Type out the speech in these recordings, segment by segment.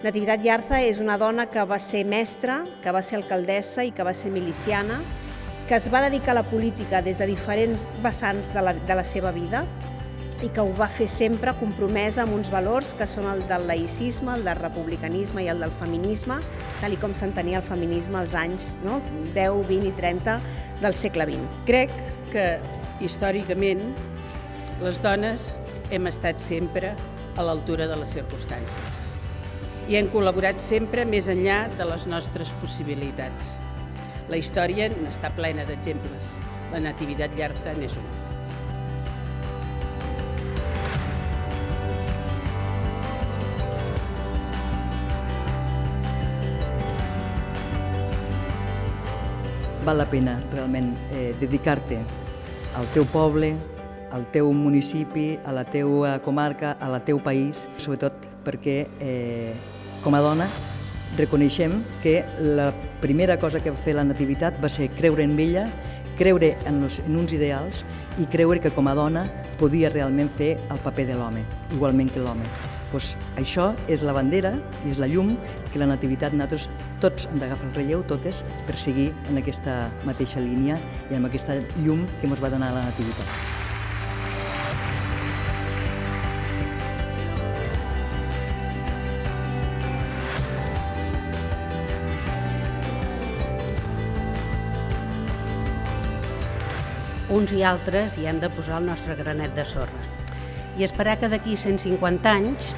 Natividad Yarza és una dona que va ser mestra, que va ser alcaldessa i que va ser miliciana, que es va dedicar a la política des de diferents vessants de la seva vida i que ho va fer sempre compromesa amb uns valors que són el del laïcisme, el del republicanisme i el del feminisme, tal com s'entenia el feminisme als anys 10, 20 i 30 del segle XX. Crec que, històricament, les dones hem estat sempre a l'altura de les circumstàncies i hem col·laborat sempre més enllà de les nostres possibilitats. La història n'està plena d'exemples. La Natividad Yarza n'és un. Val la pena realment dedicar-te al teu poble, al teu municipi, a la teua comarca, al teu país, sobretot perquè com a dona reconeixem que la primera cosa que va fer la Nativitat va ser creure en ella, creure en uns ideals i creure que com a dona podia realment fer el paper de l'home, igualment que l'home. Això és la bandera i és la llum que la Nativitat nosaltres tots hem d'agafar el relleu, totes, per seguir en aquesta mateixa línia i amb aquesta llum que ens va donar la Nativitat. Uns i altres hi hem de posar el nostre granet de sorra i esperar que d'aquí 150 anys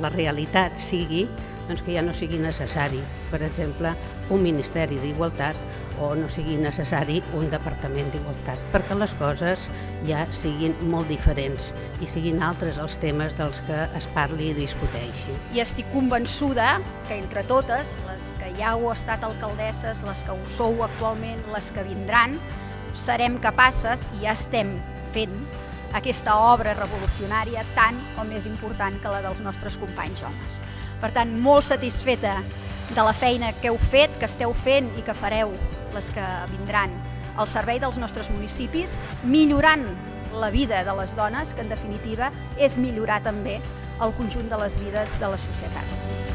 la realitat sigui que ja no sigui necessari, per exemple, un Ministeri d'Igualtat o no sigui necessari un Departament d'Igualtat, perquè les coses ja siguin molt diferents i siguin altres els temes dels que es parli i discuteixi. I estic convençuda que entre totes, les que ja heu estat alcaldesses, les que ho sou actualment, les que vindran, serem capaces, i ja estem fent, aquesta obra revolucionària tan o més important que la dels nostres companys homes. Per tant, molt satisfeta de la feina que heu fet, que esteu fent i que fareu les que vindran al servei dels nostres municipis, millorant la vida de les dones, que en definitiva és millorar també el conjunt de les vides de la societat.